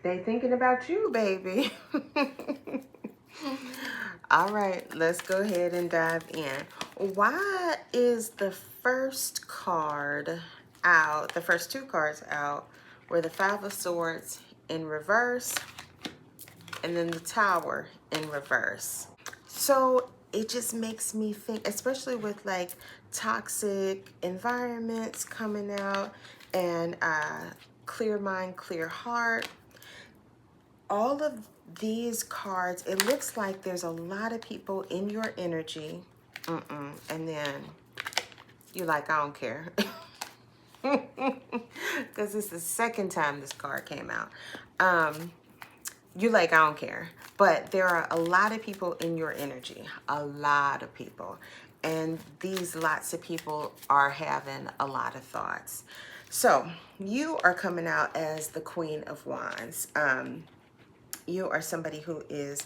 They thinking about you, baby. All right, let's go ahead and dive in. Why is the first card out, the first two cards out, were the Five of Swords in reverse and then the Tower in reverse? So it just makes me think, especially with like toxic environments coming out and clear mind, clear heart. All of these cards, it looks like there's a lot of people in your energy. And then you're like, I don't care. Because it's the second time this card came out. You like, I don't care. But there are a lot of people in your energy, a lot of people. And these lots of people are having a lot of thoughts. So you are coming out as the Queen of Wands. You are somebody who is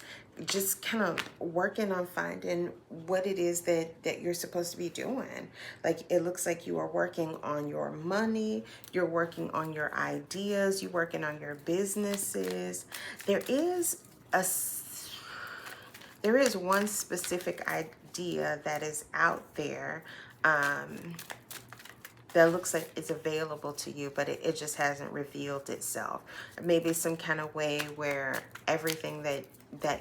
just kind of working on finding what it is that you're supposed to be doing. Like, it looks like you are working on your money, you're working on your ideas, you're working on your businesses. There is one specific idea that is out there, that looks like it's available to you, but it just hasn't revealed itself. Maybe some kind of way where everything that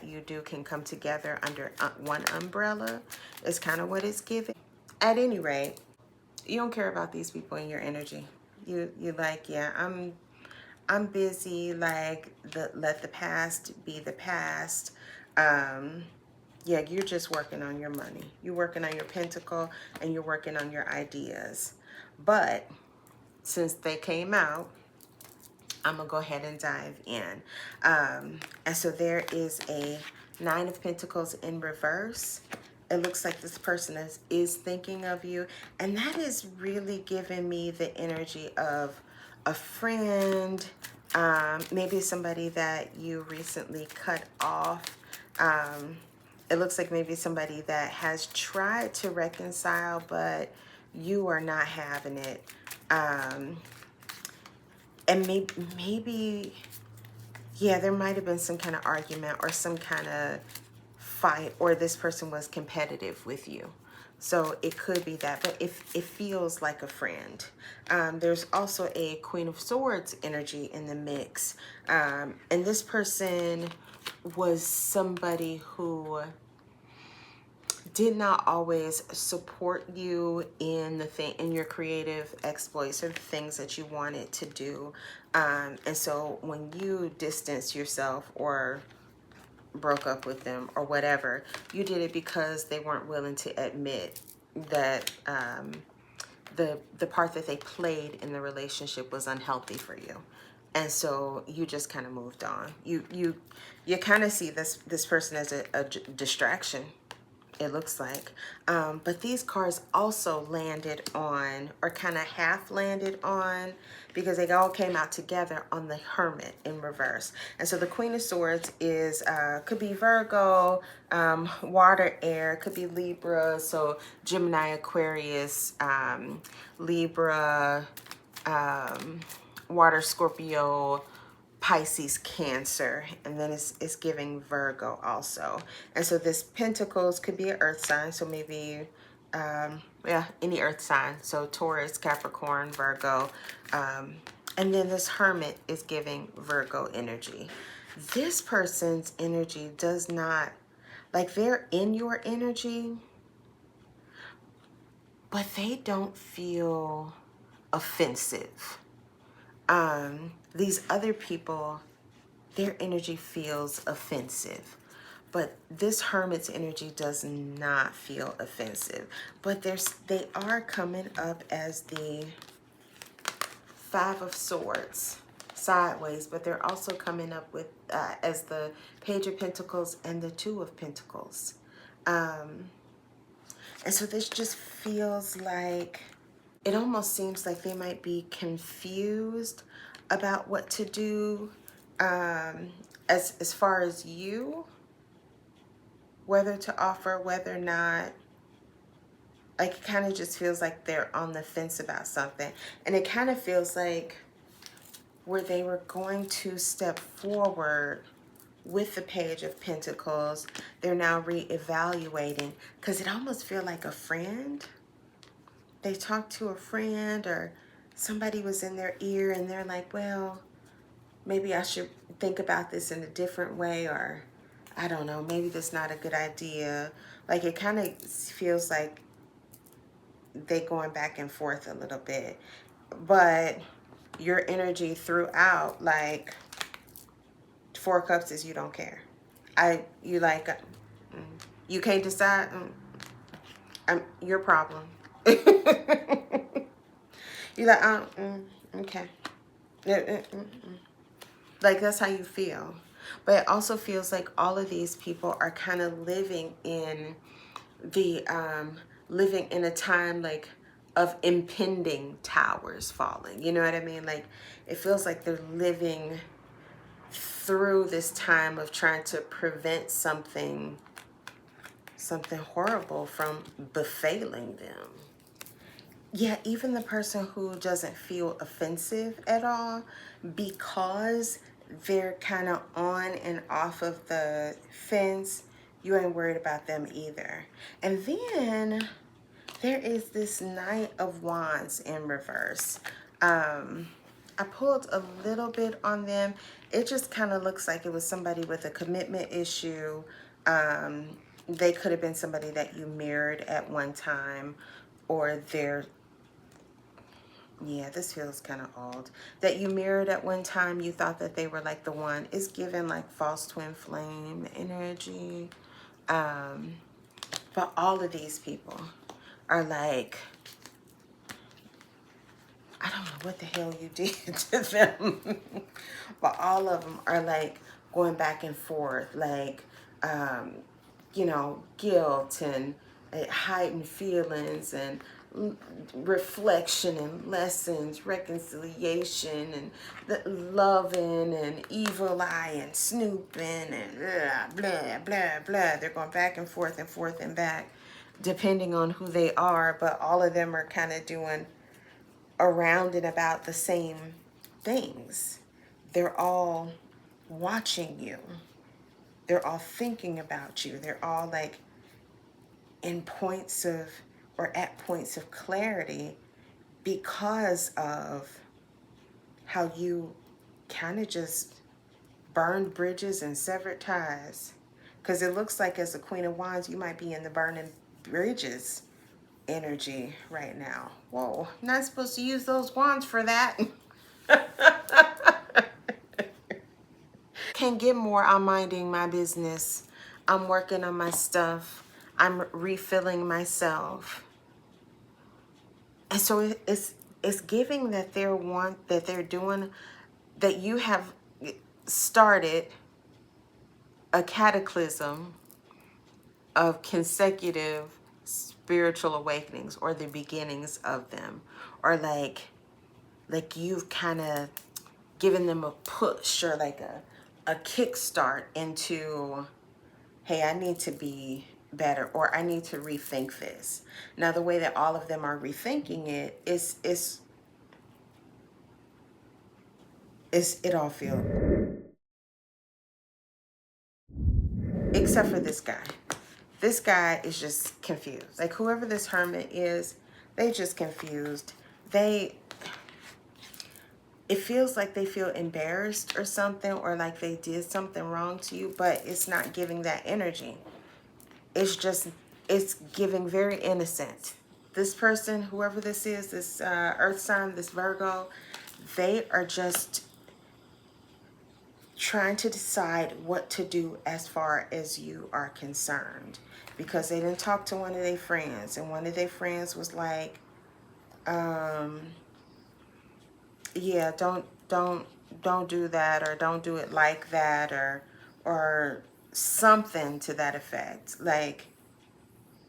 you do can come together under one umbrella is kind of what it's giving. At any rate, you don't care about these people in your energy. You like, yeah, I'm busy. Like, let the past be the past. Yeah, you're just working on your money. You're working on your pentacle and you're working on your ideas. But since they came out, I'm going to go ahead and dive in. And so there is a Nine of Pentacles in reverse. It looks like this person is thinking of you. And that is really giving me the energy of a friend, maybe somebody that you recently cut off. It looks like maybe somebody that has tried to reconcile, but you are not having it. And maybe, yeah, there might have been some kind of argument or some kind of fight, or this person was competitive with you. So it could be that, but if it feels like a friend. There's also a Queen of Swords energy in the mix. And this person was somebody who did not always support you in in your creative exploits or the things that you wanted to do. And so when you distanced yourself or broke up with them or whatever, you did it because they weren't willing to admit that the part that they played in the relationship was unhealthy for you. And so you just kind of moved on. You kind of see this person as a distraction, it looks like. But these cards also landed on, or kind of half landed on, because they all came out together on the Hermit in reverse. And so the Queen of Swords is, could be Virgo, water, air, could be Libra, so Gemini, Aquarius, Libra, water, Scorpio, Pisces, Cancer, and then it's giving Virgo also. And so this Pentacles could be an earth sign, so maybe yeah, any earth sign, so Taurus, Capricorn, Virgo. And then this Hermit is giving Virgo energy. This person's energy does not, like, they're in your energy, but they don't feel offensive. These other people, their energy feels offensive, but this Hermit's energy does not feel offensive. But they are coming up as the Five of Swords sideways, but they're also coming up with as the Page of Pentacles and the Two of Pentacles. And so this just feels like, it almost seems like they might be confused about what to do, as far as you, whether to offer, whether or not. Like, it kind of just feels like they're on the fence about something. And it kind of feels like where they were going to step forward with the Page of Pentacles. They're now reevaluating, because it almost feels like a friend. They talked to a friend, or somebody was in their ear and they're like, well, maybe I should think about this in a different way, or I don't know, maybe that's not a good idea. Like, it kind of feels like they going back and forth a little bit. But your energy throughout, like, Four of Cups is you don't care. You like, you can't decide. Your problem. You like, okay. Like, that's how you feel. But it also feels like all of these people are kind of living in the living in a time like of impending towers falling. You know what I mean? Like, it feels like they're living through this time of trying to prevent something horrible from befalling them. Yeah, even the person who doesn't feel offensive at all, because they're kind of on and off of the fence, you ain't worried about them either. And then there is this Knight of Wands in reverse. I pulled a little bit on them. It just kind of looks like it was somebody with a commitment issue. They could have been somebody that you mirrored at one time, or they're, yeah, this feels kind of old. That you mirrored at one time, you thought that they were like the one. It's given like false twin flame energy. But all of these people are like, I don't know what the hell you did to them. But all of them are like going back and forth, like, you know, guilt and heightened feelings and reflection and lessons, reconciliation and the loving and evil eye and snooping and blah, blah, blah. They're going back and forth and back, depending on who they are. But all of them are kind of doing around and about the same things. They're all watching you. They're all thinking about you. They're all like in points of, or at points of clarity, because of how you kind of just burned bridges and severed ties. Because it looks like, as the Queen of Wands, you might be in the burning bridges energy right now. Whoa, not supposed to use those wands for that. Can't get more. I'm minding my business. I'm working on my stuff. I'm refilling myself. And so it's giving that they're doing, that you have started a cataclysm of consecutive spiritual awakenings, or the beginnings of them, or like you've kind of given them a push, or like a kickstart into, hey, I need to be better, or I need to rethink this. Now, the way that all of them are rethinking it is it all feels, except for this guy. This guy is just confused. Like, whoever this hermit is, they just confused. It feels like they feel embarrassed or something, or like they did something wrong to you, but it's not giving that energy. It's giving very innocent. This person, whoever this is, this earth sign, this Virgo, they are just trying to decide what to do as far as you are concerned, because they didn't talk to one of their friends, and one of their friends was like, yeah, don't do that, or don't do it like that, or something to that effect. Like,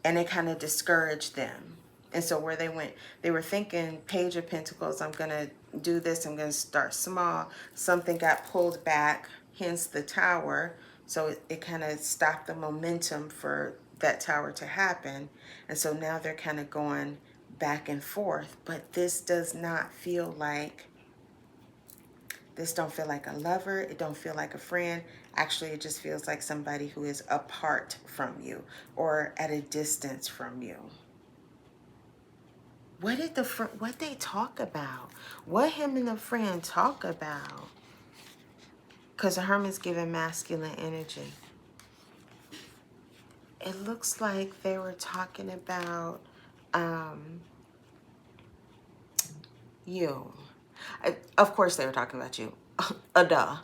and it kind of discouraged them. And so where they went, they were thinking Page of Pentacles, I'm going to do this, I'm going to start small. Something got pulled back, hence the Tower. So it kind of stopped the momentum for that Tower to happen. And so now they're kind of going back and forth. But this does not feel like This don't feel like a lover. It don't feel like a friend. Actually, it just feels like somebody who is apart from you or at a distance from you. What did what they talk about? What him and the friend talk about? Because the Hermit's giving masculine energy. It looks like they were talking about you. Of course they were talking about you. Duh.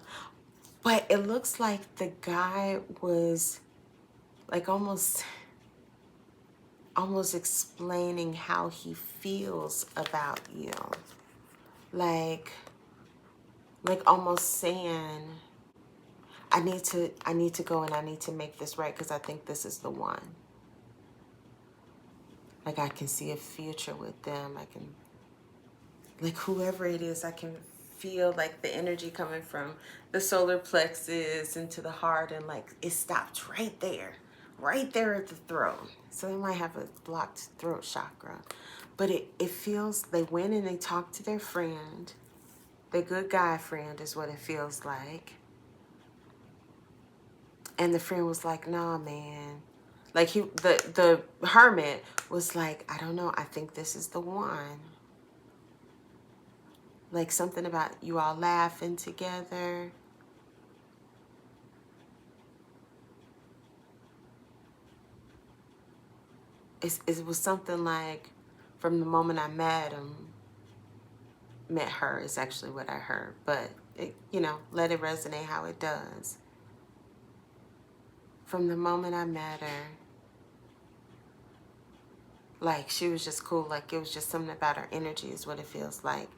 But it looks like the guy was like almost explaining how he feels about you. Like almost saying, I need to go and I need to make this right because I think this is the one. Like I can see a future with them. I can, like whoever it is, I can feel like the energy coming from the solar plexus into the heart, and like it stopped right there at the throat. So they might have a blocked throat chakra, but it feels, they went and they talked to their friend, their good guy friend is what it feels like. And the friend was like, nah, man. Like the Hermit was like, I don't know, I think this is the one. Like something about you all laughing together. It was something like, from the moment I met her is actually what I heard. But, let it resonate how it does. From the moment I met her, like she was just cool. Like it was just something about her energy is what it feels like.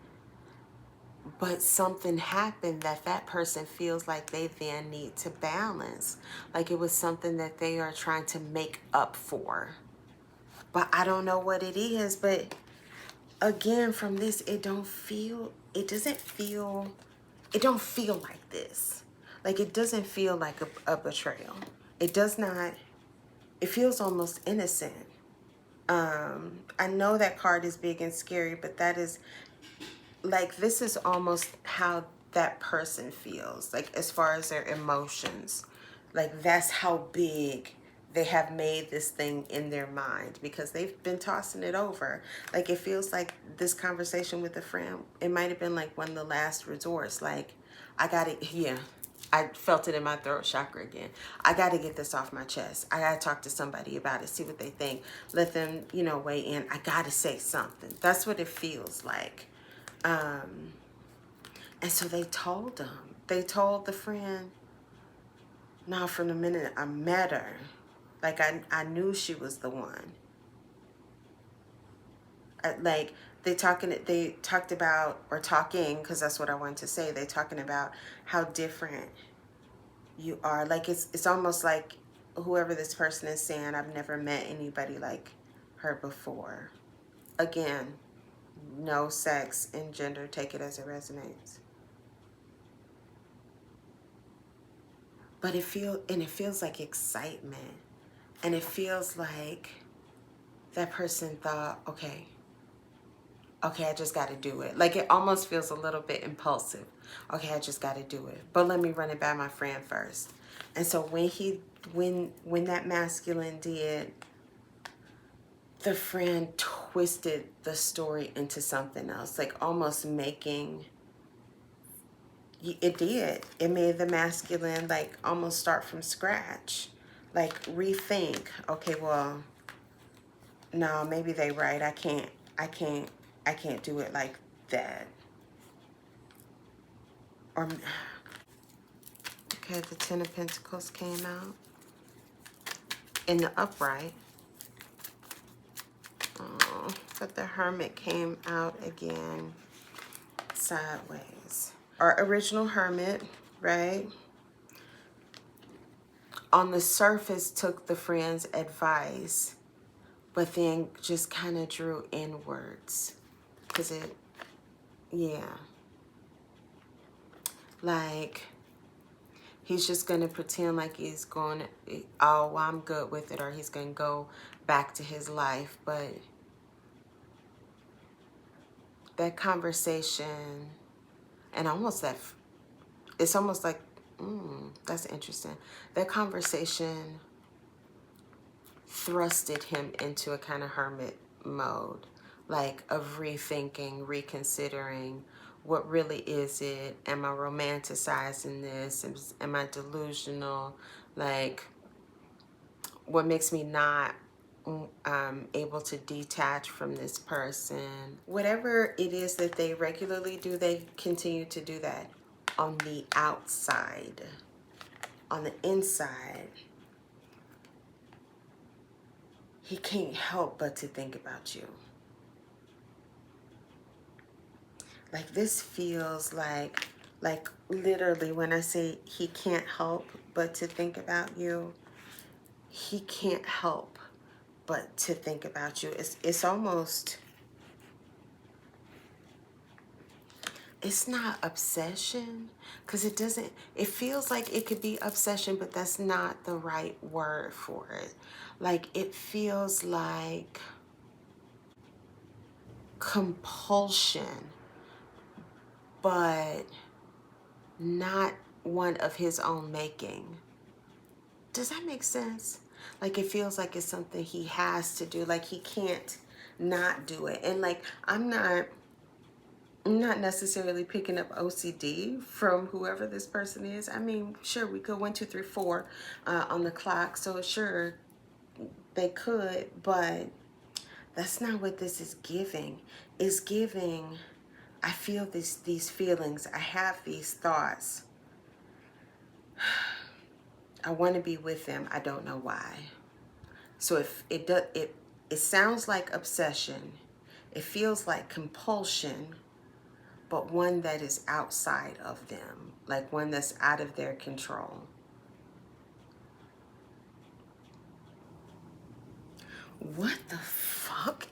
But something happened that person feels like they then need to balance. Like it was something that they are trying to make up for. But I don't know what it is. But again, from this, it don't feel like this. Like it doesn't feel like a betrayal. It does not. It feels almost innocent. I know that card is big and scary, but that is, like, this is almost how that person feels, like as far as their emotions. Like that's how big they have made this thing in their mind, because they've been tossing it over. Like it feels like this conversation with a friend, it might have been like one of the last resorts. Like, I got it. Yeah, I felt it in my throat chakra again. I got to get this off my chest. I got to talk to somebody about it, see what they think, let them, weigh in. I got to say something. That's what it feels like. And so they told the friend, now from the minute I met her, like I knew she was the one. Like they talked about, or talking, because that's what I wanted to say, they talking about how different you are. Like it's almost like whoever this person is saying, I've never met anybody like her before. Again, no sex and gender, take it as it resonates. But it feels like excitement. And it feels like that person thought, okay, I just got to do it. Like it almost feels a little bit impulsive. Okay, I just got to do it. But let me run it by my friend first. And so when that masculine did, the friend twisted the story into something else, like almost making, it did. It made the masculine like almost start from scratch, like rethink. Okay, well, no, maybe they right. I can't do it like that. Or, okay, the Ten of Pentacles came out in the upright. Oh, but the Hermit came out again sideways. Our original Hermit, right? On the surface took the friend's advice, but then just kind of drew inwards. Because yeah. Like, he's just going to pretend like he's going, oh, well, I'm good with it, or he's going to go back to his life. But that conversation and almost it's almost like, that's interesting. That conversation thrusted him into a kind of hermit mode, like of rethinking, reconsidering, what really is it? Am I romanticizing this? Am I delusional? Like, what makes me not able to detach from this person? Whatever it is that they regularly do, they continue to do that on the outside. On the inside, he can't help but to think about you. Like, this feels like literally when I say he can't help but to think about you, he can't help but to think about you. It's almost, it's not obsession, because it feels like it could be obsession, but that's not the right word for it. Like, it feels like compulsion, but not one of his own making. Does that make sense? Like, it feels like it's something he has to do. Like, he can't not do it. And like, I'm not necessarily picking up OCD from whoever this person is. I mean, sure, we could 1, 2, 3, 4 on the clock. So sure, they could, but that's not what this is giving. It's giving, I feel these feelings. I have these thoughts. I want to be with them. I don't know why. So if it sounds like obsession. It feels like compulsion, but one that is outside of them, like one that's out of their control. What the fuck?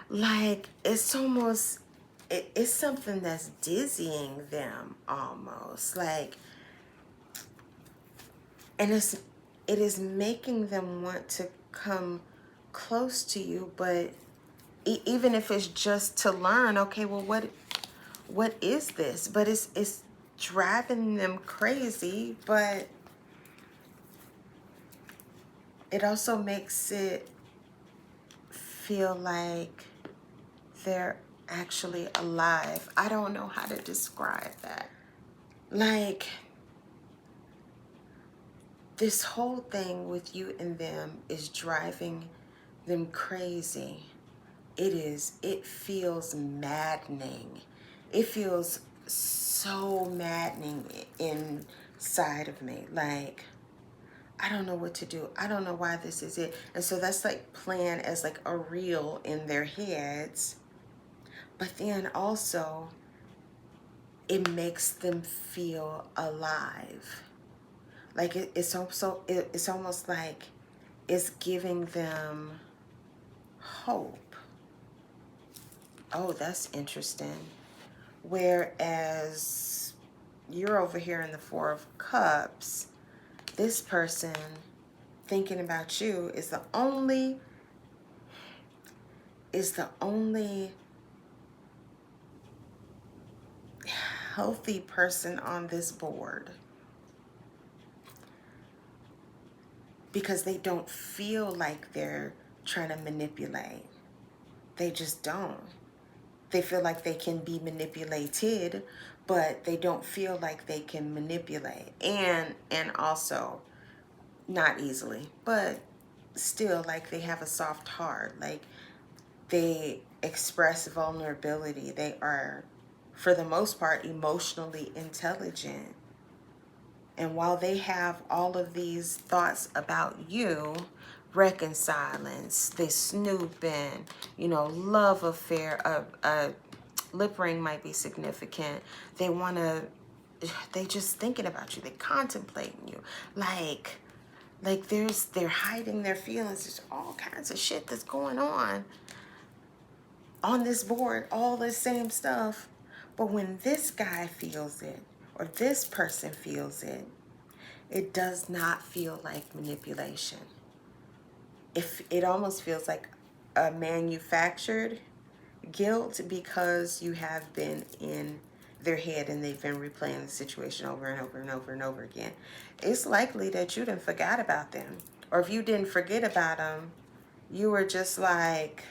Like, it's almost, it's something that's dizzying them almost. Like, and it is making them want to come close to you, but even if it's just to learn, okay, well, what is this? But it's driving them crazy, but it also makes it feel like they're actually alive. I don't know how to describe that. Like, this whole thing with you and them is driving them crazy. It feels maddening. It feels so maddening inside of me. Like, I don't know what to do. I don't know why this is it. And so that's like playing as like a reel in their heads. But then also, it makes them feel alive. Like, it's almost like it's giving them hope. Oh, that's interesting. Whereas you're over here in the Four of Cups, this person thinking about you is the only healthy person on this board, because they don't feel like they're trying to manipulate. They just don't. They feel like they can be manipulated, but they don't feel like they can manipulate. And also, not easily, but still, like, they have a soft heart. Like, they express vulnerability. They are, for the most part, emotionally intelligent. And while they have all of these thoughts about you, reconciling, they snooping, love affair, lip ring might be significant. They just thinking about you. They contemplating you. Like they're hiding their feelings. There's all kinds of shit that's going on this board, all the same stuff. But when this guy feels it, or this person feels it, it does not feel like manipulation. It almost feels like a manufactured guilt, because you have been in their head and they've been replaying the situation over and over and over and over again. It's likely that you didn't forgot about them. Or if you didn't forget about them, you were just like,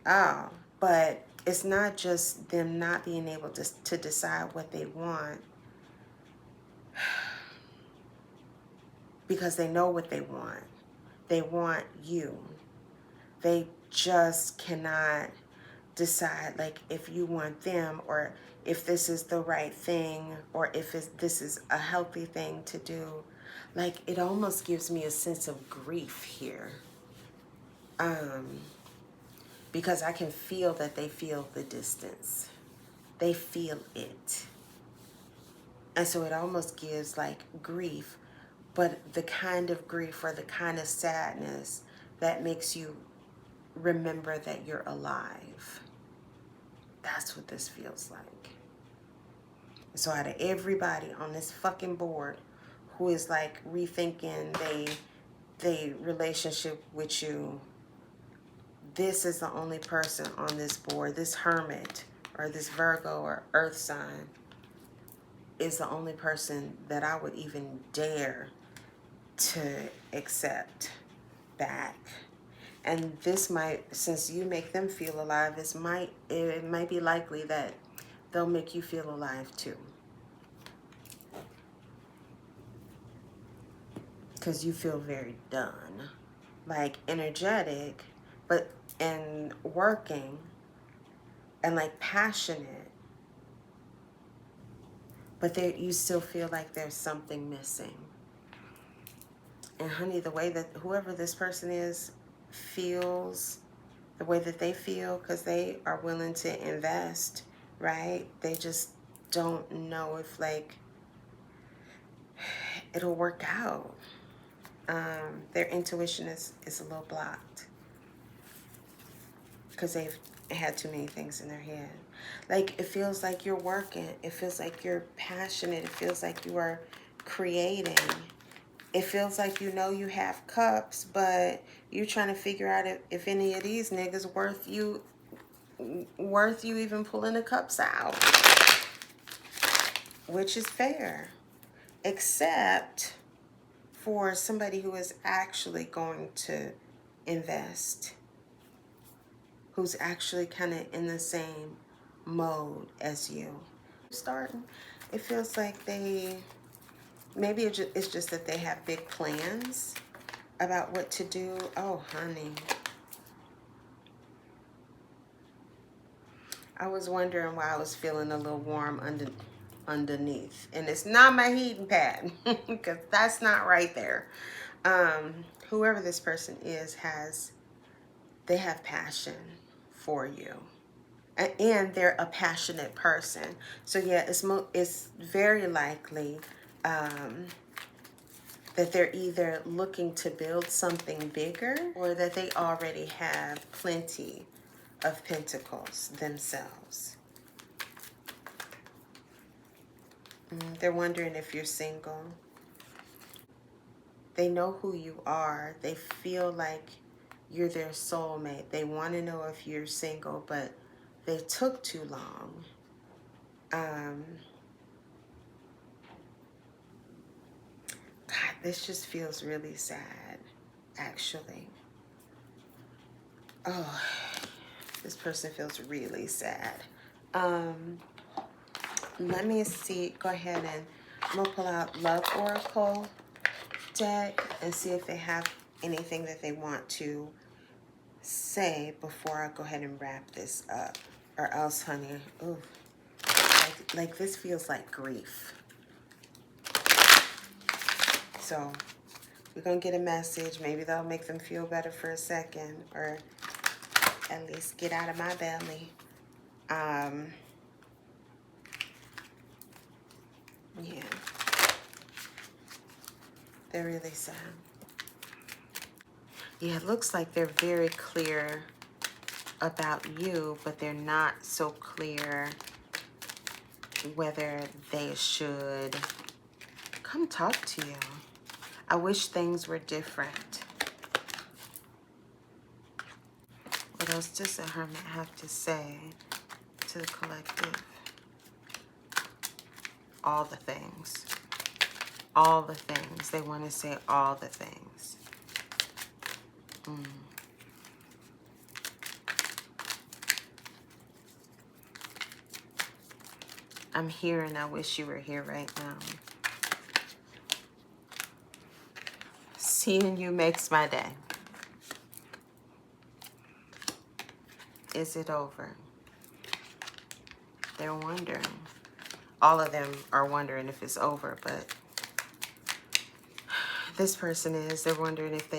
oh. But it's not just them not being able to decide what they want, because they know what they want. They want you. They just cannot decide, like, if you want them, or if this is the right thing, or if this is a healthy thing to do. Like, it almost gives me a sense of grief here. Because I can feel that they feel the distance. They feel it. And so it almost gives like grief, but the kind of grief or the kind of sadness that makes you remember that you're alive. That's what this feels like. So out of everybody on this fucking board who is like rethinking they relationship with you, this is the only person on this board, this hermit or this Virgo or earth sign, is the only person that I would even dare to accept back. And this might, since you make them feel alive, it might be likely that they'll make you feel alive too. Because you feel very done, like energetic, but and working and like passionate, but you still feel like there's something missing. And honey, the way that whoever this person is feels, the way that they feel, because they are willing to invest, right? They just don't know if like it'll work out. Their intuition is a little blocked because they've had too many things in their head. Like, it feels like you're working. It feels like you're passionate. It feels like you are creating. It feels like you know you have cups, but you're trying to figure out if any of these niggas worth you even pulling the cups out. Which is fair. Except for somebody who is actually going to invest, who's actually kind of in the same mode as you. Starting, it feels like maybe it's just that they have big plans about what to do. Oh, honey. I was wondering why I was feeling a little warm underneath. And it's not my heating pad, because that's not right there. Whoever this person is they have passion for you. And they're a passionate person. So yeah, it's very likely that they're either looking to build something bigger, or that they already have plenty of pentacles themselves. They're wondering if you're single. They know who you are. They feel like you're their soulmate. They want to know if you're single, but they took too long. God, this just feels really sad, actually. Oh, this person feels really sad. Let me see. Go ahead and I'm going to pull out Love Oracle deck and see if they have anything that they want to say before I go ahead and wrap this up. Or else, honey, ooh, like this feels like grief. So we're going to get a message. Maybe that'll make them feel better for a second, or at least get out of my belly. Yeah. They're really sad. Yeah, it looks like they're very clear about you, but they're not so clear whether they should come talk to you. I wish things were different. What else does the Hermit have to say to the collective? all the things. All the things. They want to say all the things. I'm here and I wish you were here right now. Seeing you makes my day. Is it over? They're wondering. All of them are wondering if it's over, but this person is. They're wondering if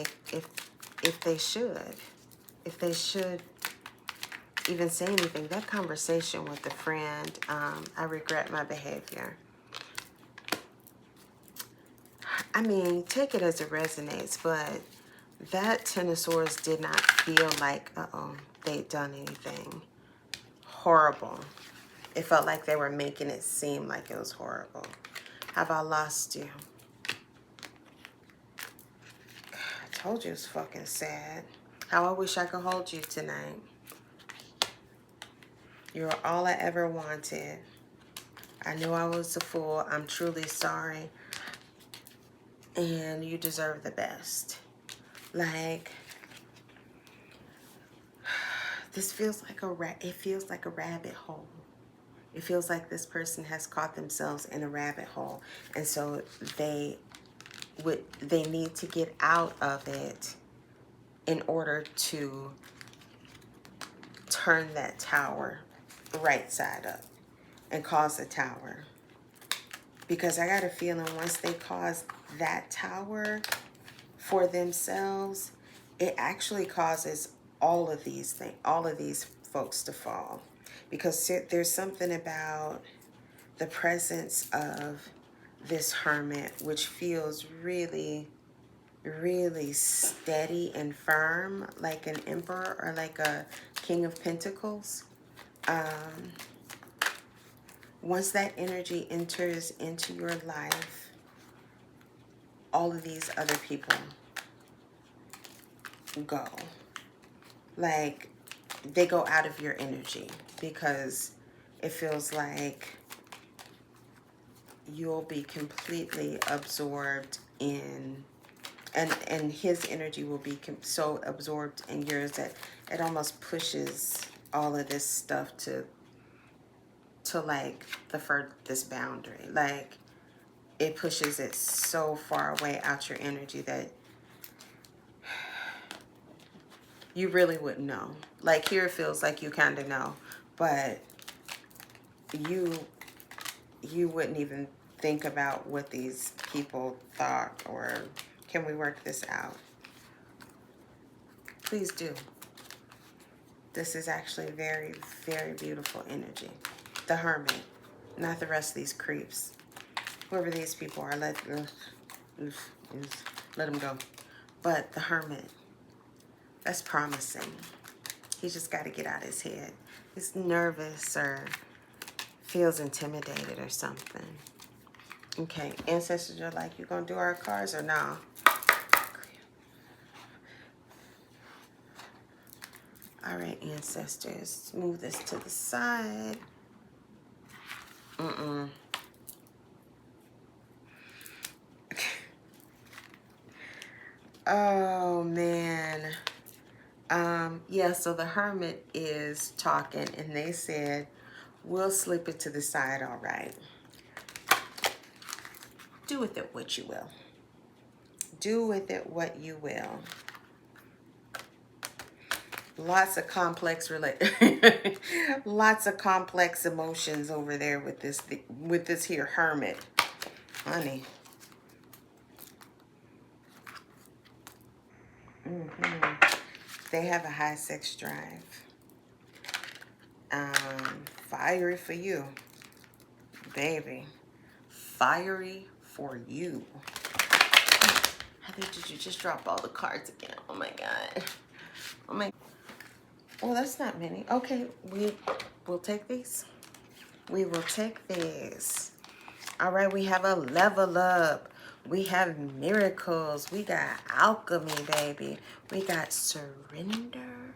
they should even say anything. That conversation with the friend, I regret my behavior. I mean, take it as it resonates, but that Ten of Swords did not feel like, they'd done anything horrible. It felt like they were making it seem like it was horrible. Have I lost you? I told you it's fucking sad. How I wish I could hold you tonight. You were all I ever wanted. I knew I was a fool. I'm truly sorry. And you deserve the best. Like, this feels like it feels like a rabbit hole. It feels like this person has caught themselves in a rabbit hole, and so they need to get out of it in order to turn that tower right side up and cause a tower. Because I got a feeling once they cause that tower for themselves, it actually causes all of these folks to fall. Because there's something about the presence of this hermit which feels really, really steady and firm, like an emperor or like a king of pentacles. Once that energy enters into your life, all of these other people go. Like, they go out of your energy because it feels like you'll be completely absorbed in, and his energy will be so absorbed in yours that it almost pushes all of this stuff to like the furthest boundary. Like, it pushes it so far away out your energy that you really wouldn't know. Like, here it feels like you kind of know, but you wouldn't even think about what these people thought, or can we work this out? Please do. This is actually very, very beautiful energy. The Hermit, not the rest of these creeps. Whoever these people are, let them go. But the Hermit, that's promising. He's just got to get out of his head. He's nervous or feels intimidated or something. Okay, ancestors are like, you gonna do our cards or no? All right, ancestors, move this to the side. Oh, man. Yeah, so the Hermit is talking, and they said, we'll slip it to the side, all right. Do with it what you will. Do with it what you will. Lots of complex lots of complex emotions over there with this here Hermit, honey. They have a high sex drive. Fiery for you, baby. Fiery for you. Heather, did you just drop all the cards again? Oh my God. Oh my. Well, that's not many. Okay, we'll take these. We will take these. All right, we have a level up. We have miracles. We got alchemy, baby. We got surrender.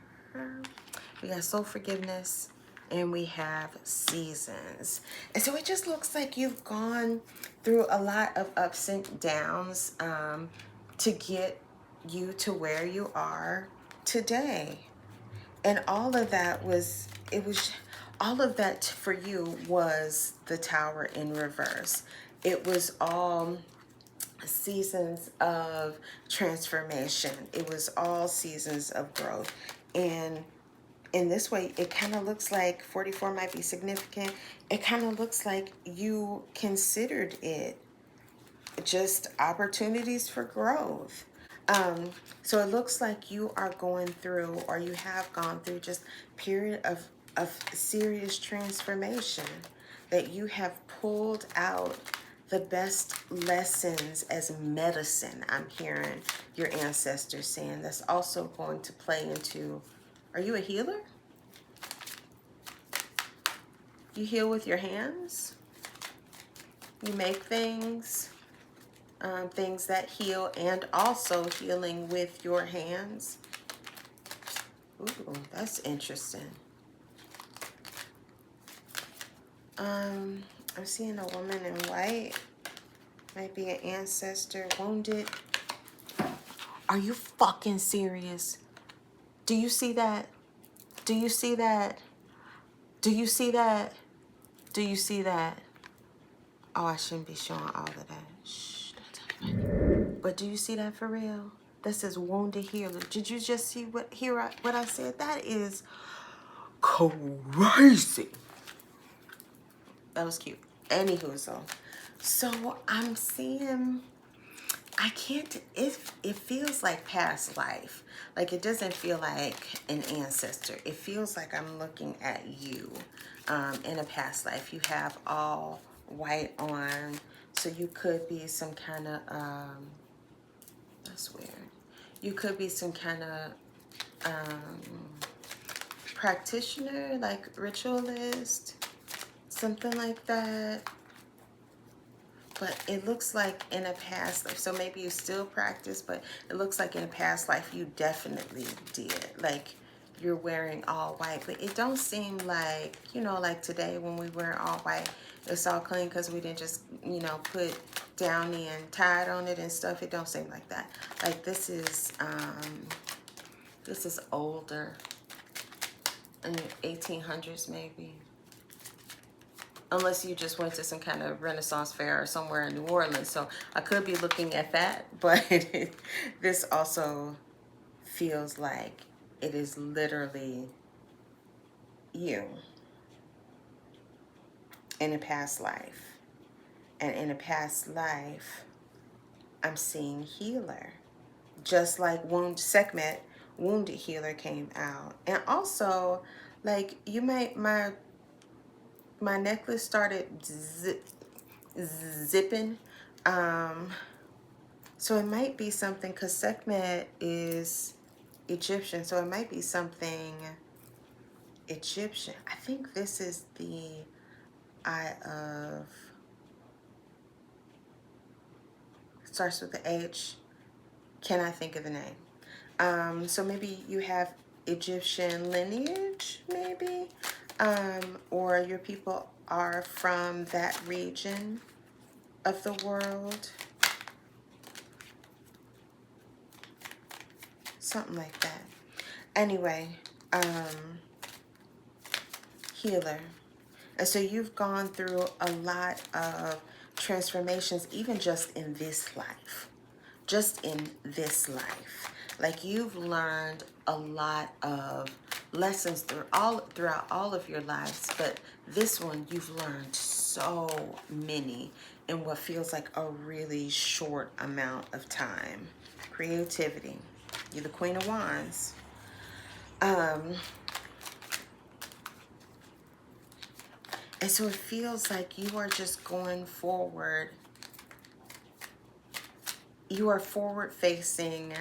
We got soul forgiveness. and we have seasons. And so it just looks like you've gone through a lot of ups and downs to get you to where you are today. And all of that was, all of that for you was the Tower in reverse. It was all seasons of transformation. It was all seasons of growth. And in this way, it kind of looks like 44 might be significant. It kind of looks like you considered it just opportunities for growth. So it looks like you are going through, or you have gone through, just period of serious transformation, that you have pulled out the best lessons as medicine. I'm hearing your ancestors saying that's also going to play into, are you a healer? You heal with your hands? You make things? Things that heal, and also healing with your hands. Ooh, that's interesting. I'm seeing a woman in white. Might be an ancestor, wounded. Are you fucking serious? Do you see that? Do you see that? Do you see that? Do you see that? Oh, I shouldn't be showing all of that. Shh, don't tell anybody. But do you see that for real? That says wounded healer. Did you just see what I said? That is crazy. That was cute. Anywho, so I'm seeing, I can't, it feels like past life. Like, it doesn't feel like an ancestor. It feels like I'm looking at you in a past life. You have all white on, so you could be some kind of, that's weird. You could be some kind of practitioner, like ritualist, something like that. But it looks like in a past life, so maybe you still practice, but it looks like in a past life you definitely did. Like, you're wearing all white, but it don't seem like, you know, like today when we wear all white, it's all clean because we didn't just, you know, put downy and tide on it and stuff. It don't seem like that. Like, this is older, in the 1800s maybe. Unless you just went to some kind of Renaissance fair or somewhere in New Orleans. So I could be looking at that, but this also feels like it is literally you in a past life. And in a past life, I'm seeing healer. Just like Sekhmet, wounded healer came out. And also, like, you might, my necklace started zipping. So it might be something, because Sekhmet is Egyptian, so it might be something Egyptian. I think this is the Eye of, starts with the H. Can I think of the name? So maybe you have Egyptian lineage, maybe, or your people are from that region of the world. Something like that. Anyway, healer. And so you've gone through a lot of transformations, even just in this life. Just in this life. Like, you've learned a lot of lessons throughout all of your lives, but this one you've learned so many in what feels like a really short amount of time. Creativity. You're the Queen of Wands. And so it feels like you are just going forward. You are forward facing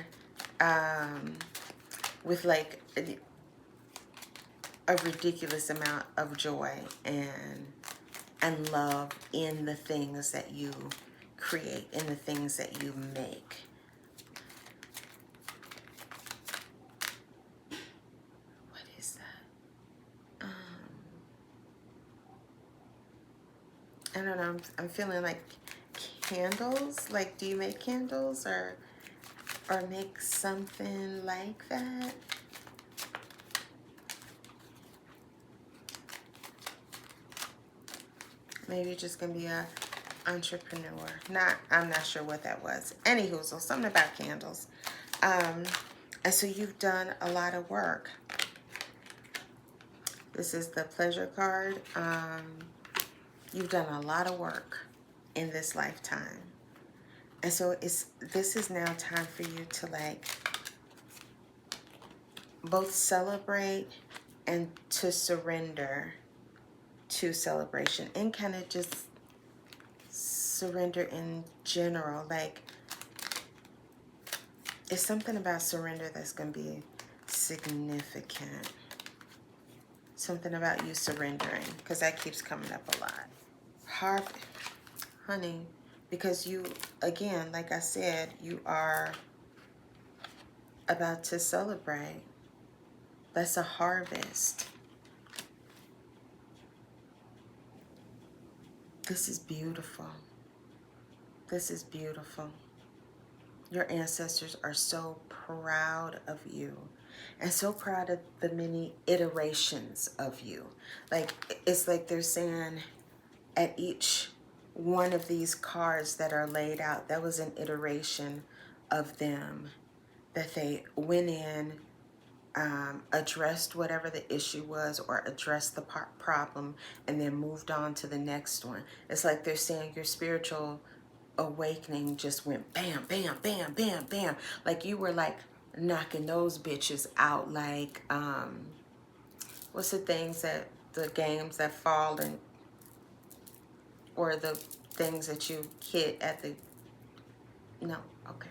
with like a ridiculous amount of joy and love in the things that you create, in the things that you make. What is that? I'm feeling like candles. Like, do you make candles or make something like that? Maybe you're just gonna be a entrepreneur. I'm not sure what that was. Anywho, so something about candles. And so you've done a lot of work. This is the pleasure card. You've done a lot of work in this lifetime. And so this is now time for you to like both celebrate and to surrender to celebration, and kind of just surrender in general. Like, it's something about surrender that's going to be significant. Something about you surrendering, because that keeps coming up a lot. Honey, because you, again, like I said, you are about to celebrate. That's a harvest. This is beautiful. This is beautiful. Your ancestors are so proud of you and so proud of the many iterations of you. Like, it's like they're saying at each one of these cards that are laid out, that was an iteration of them, that they went in, addressed whatever the issue was or addressed the problem, and then moved on to the next one. It's like they're saying your spiritual awakening just went bam, bam, bam, bam, bam. Like you were like knocking those bitches out. Like, what's the things that, the games that fall and, or the things that you hit at the, no, okay.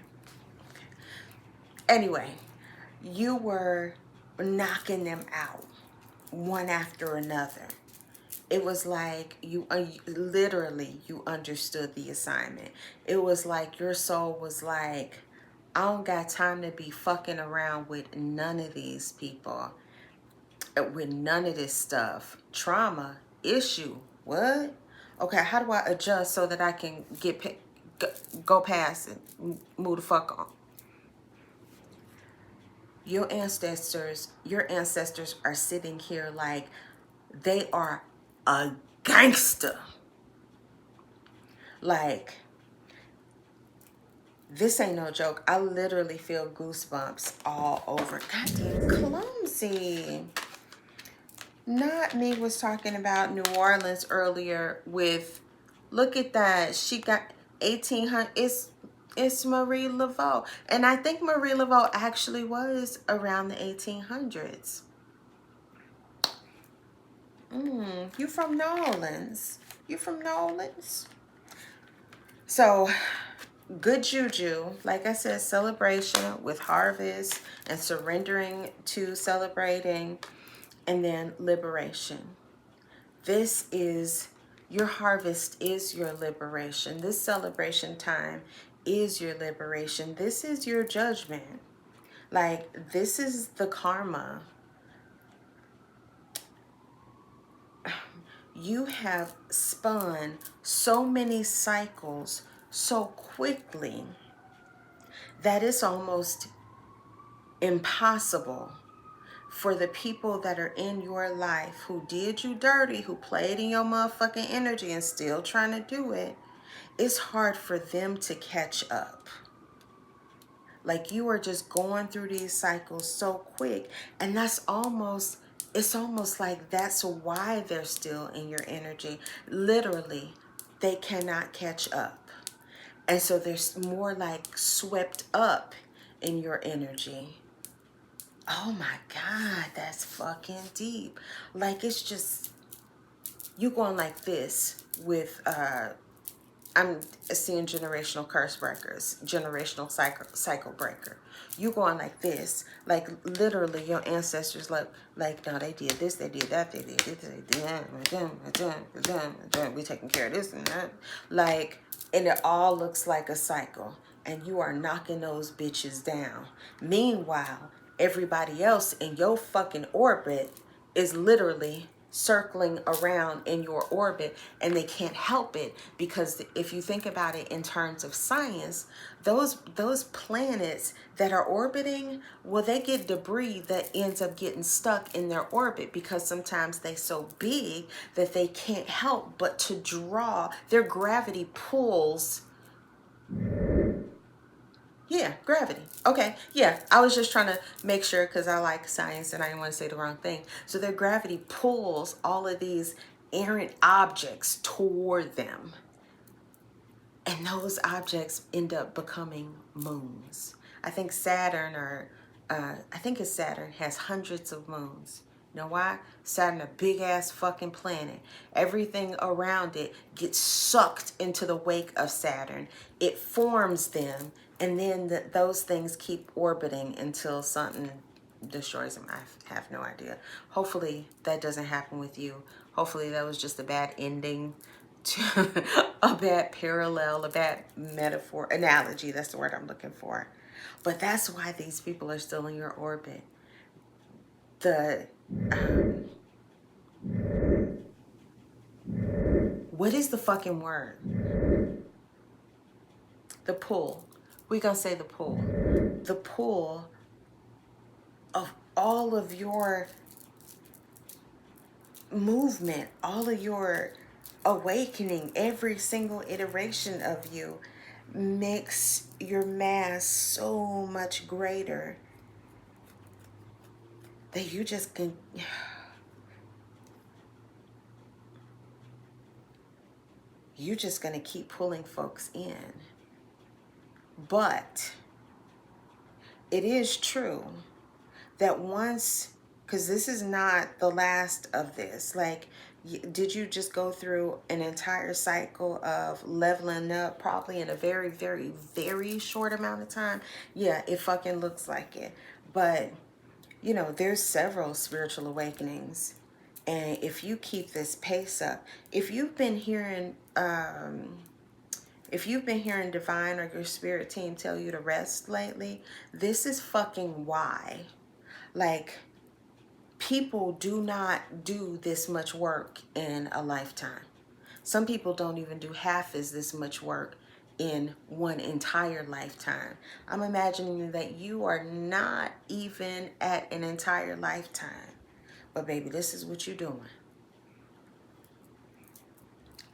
Anyway, you were knocking them out one after another. It was like you literally, you understood the assignment. It was like your soul was like, I don't got time to be fucking around with none of these people, with none of this stuff. Trauma, issue, what? Okay, how do I adjust so that I can go past and move the fuck on? Your ancestors are sitting here like they are a gangster. Like, this ain't no joke. I literally feel goosebumps all over. Goddamn clumsy. Not me was talking about New Orleans earlier with, look at that. She got 1800. It's Marie Laveau. And I think Marie Laveau actually was around the 1800s. You from New Orleans. You from New Orleans? So, good juju. Like I said, celebration with harvest and surrendering to celebrating, and then liberation. This is, your harvest is your liberation. This celebration time is your liberation. This is your judgment. Like, this is the karma. You have spun so many cycles so quickly that it's almost impossible for the people that are in your life who did you dirty, who played in your motherfucking energy and still trying to do it. It's hard for them to catch up. Like, you are just going through these cycles so quick, and that's almost, it's almost like that's why they're still in your energy. Literally, they cannot catch up. And so they're more like swept up in your energy. Oh my God, that's fucking deep. Like, it's just, you going like this with, I'm seeing generational curse breakers, generational cycle breaker. You going like this, like literally your ancestors like no, they did this, they did that, they did this, they did that, we taking care of this and that. Like, and it all looks like a cycle, and you are knocking those bitches down. Meanwhile, everybody else in your fucking orbit is literally circling around in your orbit, and they can't help it, because if you think about it in terms of science, those planets that are orbiting, well, they get debris that ends up getting stuck in their orbit, because sometimes they're so big that they can't help but to draw, their gravity pulls. Yeah, gravity. Okay, yeah. I was just trying to make sure, because I like science and I didn't want to say the wrong thing. So their gravity pulls all of these errant objects toward them. And those objects end up becoming moons. I think Saturn, or I think it's Saturn, has hundreds of moons. You know why? Saturn, a big ass fucking planet. Everything around it gets sucked into the wake of Saturn. It forms them, and then those things keep orbiting until something destroys them. I have no idea. Hopefully that doesn't happen with you. Hopefully that was just a bad ending to a bad parallel, a bad metaphor, analogy. That's the word I'm looking for. But that's why these people are still in your orbit. The what is the fucking word? The pull. We're gonna say the pull. The pull of all of your movement, all of your awakening, every single iteration of you makes your mass so much greater that you just can, you're just gonna keep pulling folks in. But it is true that once, because this is not the last of this, like, did you just go through an entire cycle of leveling up probably in a very, very, very short amount of time? Yeah, it fucking looks like it. But, you know, there's several spiritual awakenings. And if you keep this pace up, if you've been hearing Divine or your spirit team tell you to rest lately, this is fucking why. Like, people do not do this much work in a lifetime. Some people don't even do half as this much work in one entire lifetime. I'm imagining that you are not even at an entire lifetime. But baby, this is what you're doing.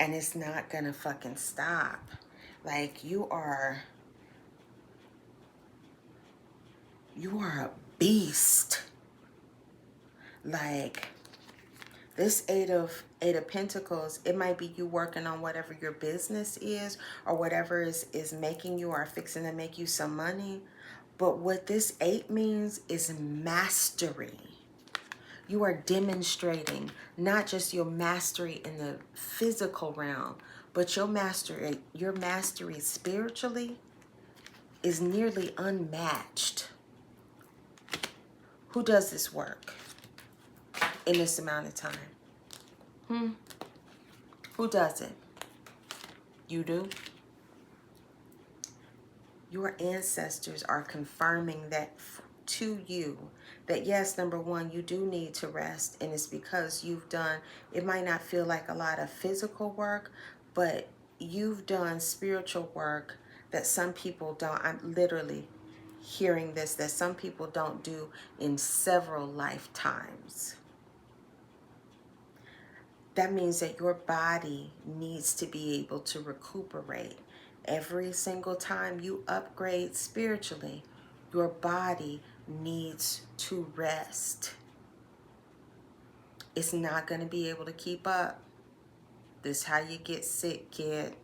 And it's not gonna fucking stop. Like, you are a beast. Like, this eight of Pentacles, it might be you working on whatever your business is, or whatever is making you, or fixing to make you some money. But what this 8 means is mastery. You are demonstrating not just your mastery in the physical realm, but your mastery spiritually is nearly unmatched. Who does this work in this amount of time? Who does it? You do? Your ancestors are confirming that to you, that yes, number one, you do need to rest, and it's because you've done, it might not feel like a lot of physical work, but you've done spiritual work that some people don't. I'm literally hearing this, that some people don't do in several lifetimes. That means that your body needs to be able to recuperate. Every single time you upgrade spiritually, your body needs to rest. It's not going to be able to keep up. This is how you get sick, kid.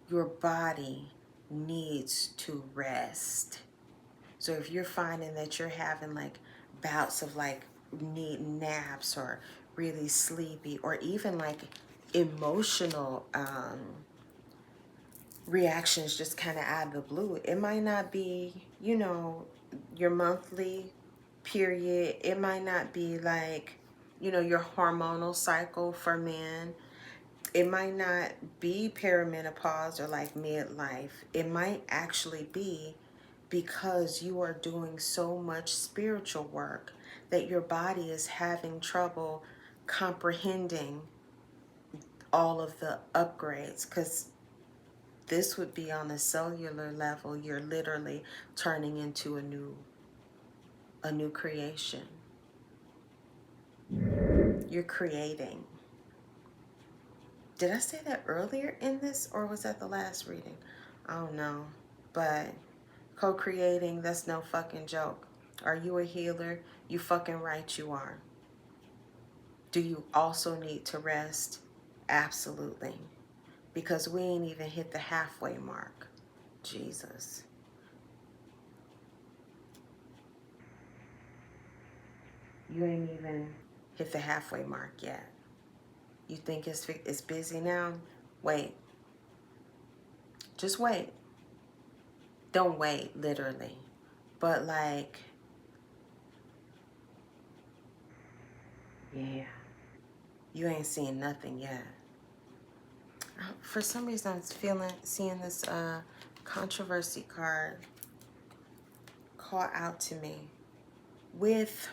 Your body needs to rest. So if you're finding that you're having like bouts of like needing naps, or really sleepy, or even like emotional reactions just kind of out of the blue, it might not be, you know, your monthly period. It might not be like, you know, your hormonal cycle for men. It might not be perimenopause or like midlife. It might actually be because you are doing so much spiritual work that your body is having trouble comprehending all of the upgrades, because this would be on a cellular level. You're literally turning into a new creation. You're creating. Did I say that earlier in this, or was that the last reading? I don't know. But co-creating, that's no fucking joke. Are you a healer? You fucking right you are. Do you also need to rest? Absolutely. Because we ain't even hit the halfway mark. Jesus. You ain't even hit the halfway mark yet. You think it's busy now? Wait. Just wait. Don't wait, literally. But like, yeah. You ain't seeing nothing yet. For some reason, I'm seeing this controversy card call out to me with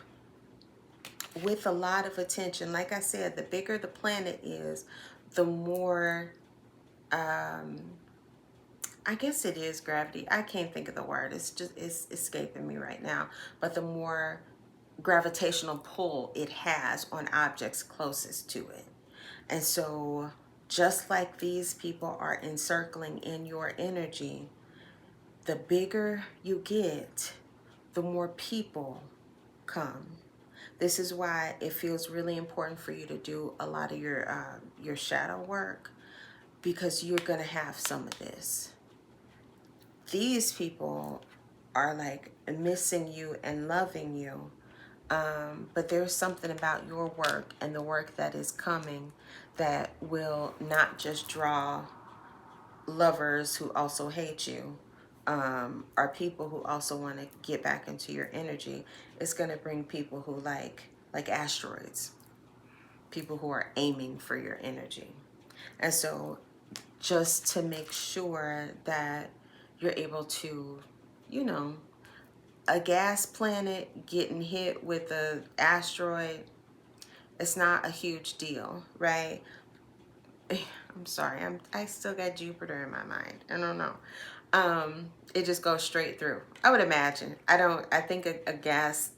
a lot of attention. Like I said, the bigger the planet is, the more, I guess it is gravity. I can't think of the word. It's escaping me right now. But the more gravitational pull it has on objects closest to it. And so just like these people are encircling in your energy, the bigger you get, the more people come. This is why it feels really important for you to do a lot of your shadow work, because you're going to have some of this. These people are like missing you and loving you. But there's something about your work and the work that is coming that will not just draw lovers who also hate you, or people who also want to get back into your energy. It's going to bring people who like asteroids, people who are aiming for your energy. And so just to make sure that you're able to, you know, a gas planet getting hit with an asteroid, it's not a huge deal, right? I'm sorry, I still got Jupiter in my mind. I don't know. It just goes straight through. I would imagine. I think a gas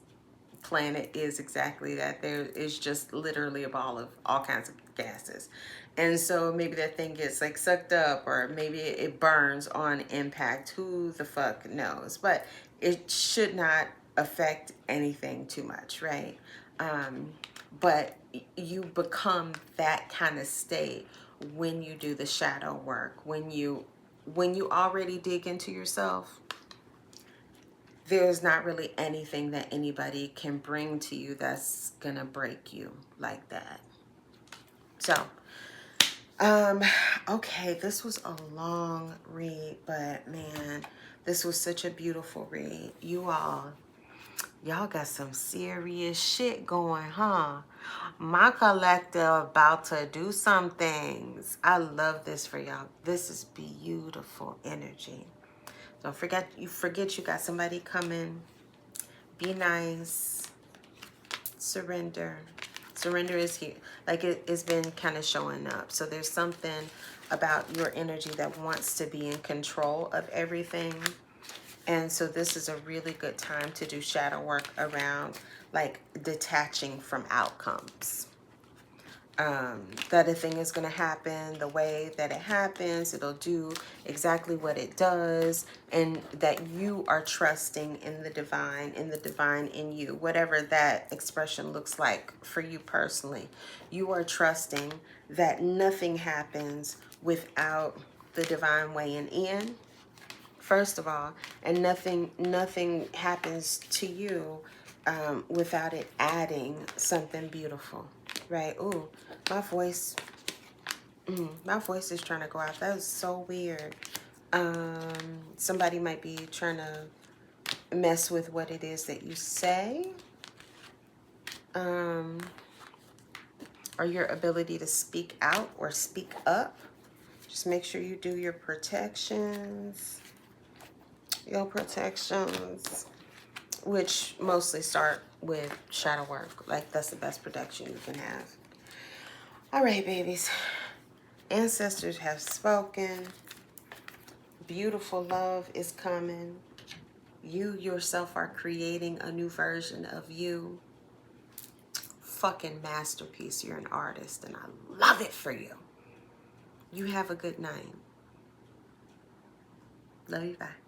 planet is exactly that. There is just literally a ball of all kinds of gases. And so maybe that thing gets like sucked up, or maybe it burns on impact. Who the fuck knows? But it should not affect anything too much, right? But you become that kind of state when you do the shadow work, when you already dig into yourself. There's not really anything that anybody can bring to you that's gonna break you like that. So, okay, this was a long read, but man, this was such a beautiful read. Y'all got some serious shit going, huh? My collective about to do some things. I love this for y'all. This is beautiful energy. Don't forget you got somebody coming. Be nice. Surrender. Surrender is here. Like it's been kind of showing up. So there's something about your energy that wants to be in control of everything. And so this is a really good time to do shadow work around like detaching from outcomes. That a thing is going to happen the way that it happens. It'll do exactly what it does, and that you are trusting in the divine in you, whatever that expression looks like for you personally. You are trusting that nothing happens without the divine weighing in, first of all, and nothing happens to you without it adding something beautiful, right? Ooh, my voice is trying to go out. That is so weird. Somebody might be trying to mess with what it is that you say, or your ability to speak out or speak up. Just make sure you do your protections. which mostly start with shadow work. Like, that's the best protection you can have. All right, babies. Ancestors have spoken. Beautiful love is coming. You yourself are creating a new version of you. Fucking masterpiece. You're an artist, and I love it for you. You have a good night. Love you. Bye.